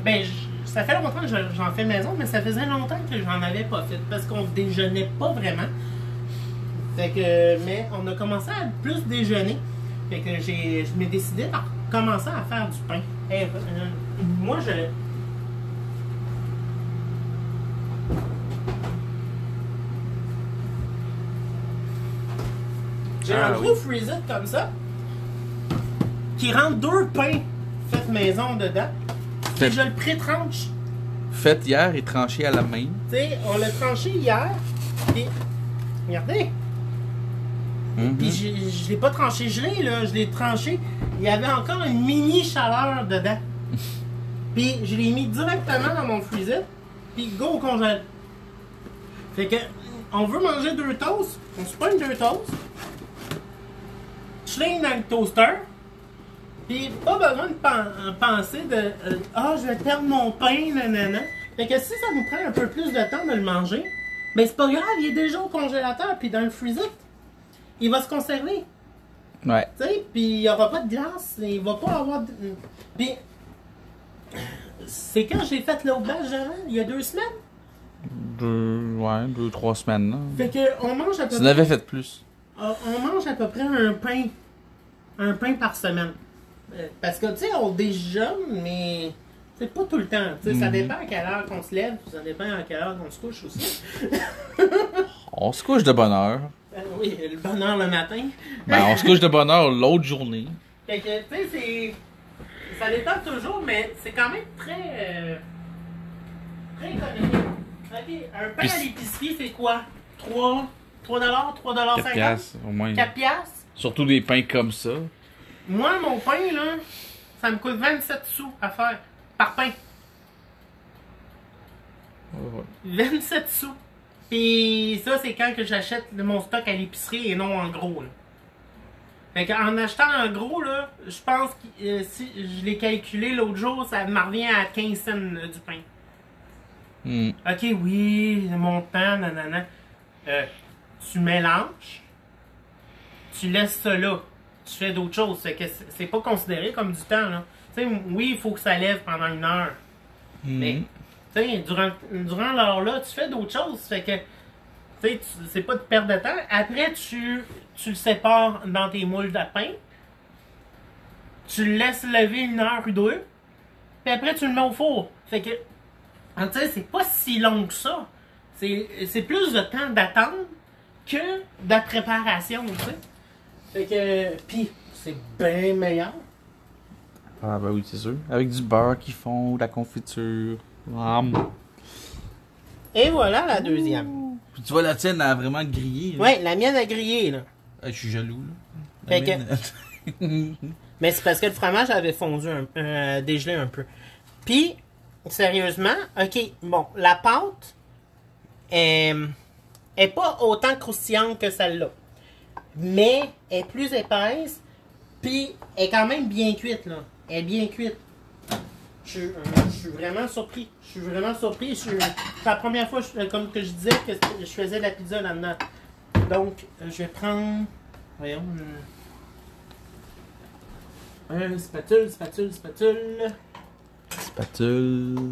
Ben, ça fait longtemps que j'en fais maison, mais ça faisait longtemps que j'en avais pas fait parce qu'on déjeunait pas vraiment. Fait que, mais on a commencé à plus déjeuner. Fait que je m'ai décidé de commencer à faire du pain. Hey, moi, j'ai un gros freezer comme ça qui rentre 2 pains faits maison dedans. Et je le pré-tranche. Fait hier et tranché à la main. Tu sais, on l'a tranché hier. Puis, regardez. Puis je l'ai pas tranché gelé, là. Je l'ai tranché. Il y avait encore une mini chaleur dedans. Puis je l'ai mis directement dans mon freezer. Puis go au congèle. Fait que, on veut manger 2 toasts. On se pogne 2 toasts. Je l'ai dans le toaster. Puis pas besoin de penser de je vais perdre mon pain, nanana. Fait que si ça nous prend un peu plus de temps de le manger, ben c'est pas grave, il est déjà au congélateur puis dans le freezer. Il va se conserver. Ouais. Tu sais, puis il n'y aura pas de glace, il va pas avoir de... Puis c'est quand j'ai fait l'autre batch avant, il y a 2 semaines. 2-3 semaines. Là. Fait que on mange à peu près... Tu n'avais fait plus. On mange à peu près un pain par semaine. Parce que, tu sais, on déjeune, mais c'est pas tout le temps. Tu sais, ça dépend à quelle heure qu'on se lève, puis ça dépend à quelle heure qu'on se couche aussi. On se couche de bonne heure. Oui, le bonne heure le matin. Ben, on se couche de bonne heure l'autre journée. Fait que, tu sais, ça dépend toujours, mais c'est quand même très économique. Ok, un pain à l'épicerie, c'est quoi? 3$, 4 piastres, au moins. 4 piastres? Surtout des pains comme ça. Moi, mon pain, là, ça me coûte 27 sous à faire par pain. Ouais. 27 sous. Puis ça, c'est quand que j'achète mon stock à l'épicerie et non en gros. Là. Fait qu'en achetant en gros, là, je pense que si je l'ai calculé l'autre jour, ça me revient à 15 cents du pain. Ok, oui, mon temps, nanana. Tu mélanges, tu laisses ça là. Tu fais d'autres choses. C'est que c'est pas considéré comme du temps, là. Tu sais, oui, il faut que ça lève pendant 1 heure. Mais, tu sais, durant l'heure-là, tu fais d'autres choses. Fait que, tu sais, c'est pas de perte de temps. Après, tu le sépares dans tes moules de pain. Tu le laisses lever 1 heure ou 2. Puis après, tu le mets au four. Fait que, tu sais, c'est pas si long que ça. C'est plus de temps d'attente que de préparation, tu sais. Fait que, pis c'est bien meilleur. Ah ben oui, c'est sûr. Avec du beurre qu'ils font, de la confiture. Et voilà la deuxième. Puis tu vois, la tienne a vraiment grillé. Là. Ouais, la mienne a grillé, là. Je suis jaloux, là. Fait que... Mais c'est parce que le fromage avait fondu, dégelé un peu. Puis, sérieusement, ok, bon, la pâte est pas autant croustillante que celle-là. Mais elle est plus épaisse, puis elle est quand même bien cuite, là. Elle est bien cuite. Je suis vraiment surpris. C'est la première fois, comme que je disais, que je faisais de la pizza là-dedans. Donc, je vais prendre Voyons. Spatule. Spatule.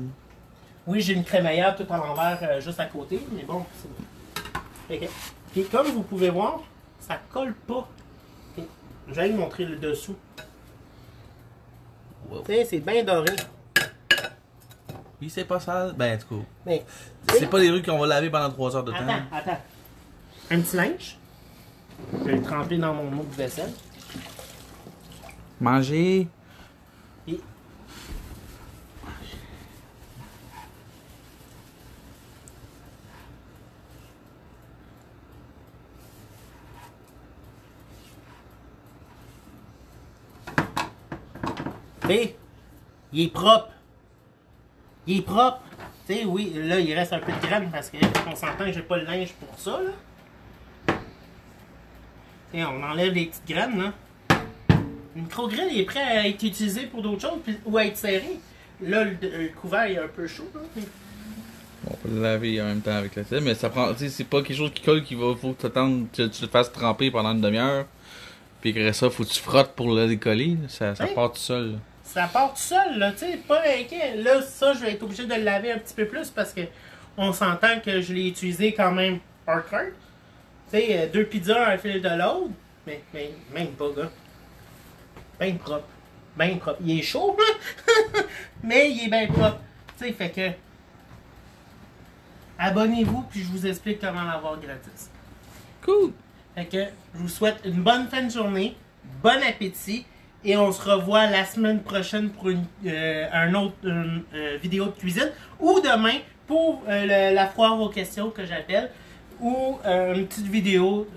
Oui, j'ai une crémaillère tout à l'envers juste à côté, mais bon, c'est bon. Ok. Puis comme vous pouvez voir, ça colle pas. Ok. Je vais vous montrer le dessous. Wow. Tu sais, c'est bien doré. Oui, c'est pas sale. Ben, en tout cas. Mais, C'est pas des rues qu'on va laver pendant 3 heures de temps. Attends. Un petit linge. Je vais le tremper dans mon eau de vaisselle. Manger. Et... T'sais, il est propre. Il est propre. Tu sais, oui, là, il reste un peu de graines parce qu'on s'entend que j'ai pas le linge pour ça, là. T'sais, on enlève les petites graines, là. Le micro-grill il est prêt à être utilisé pour d'autres choses ou à être serré. Là, le couvert est un peu chaud, là. On peut le laver en même temps avec la selle, mais ça prend. Tu sais, c'est pas quelque chose qui colle qu'il faut que tu te fasses tremper pendant une demi-heure. Puis après ça, faut que tu frottes pour le décoller. Ça part tout seul. Là. Ça part tout seul, là, tu sais, pas inquiet. Là, ça, je vais être obligé de le laver un petit peu plus parce que on s'entend que je l'ai utilisé quand même hardcore. Tu sais, 2 pizzas, un fil de l'autre. Mais même pas, gars. Bien propre. Bien propre. Il est chaud, mais il est bien propre. Tu sais, fait que. Abonnez-vous, puis je vous explique comment l'avoir gratis. Cool! Fait que je vous souhaite une bonne fin de journée, bon appétit, et on se revoit la semaine prochaine pour un autre vidéo de cuisine, ou demain pour la foire aux questions que j'appelle, ou une petite vidéo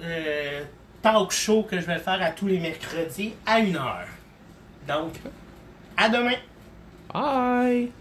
talk show que je vais faire à tous les mercredis à 1h. Donc, à demain! Bye!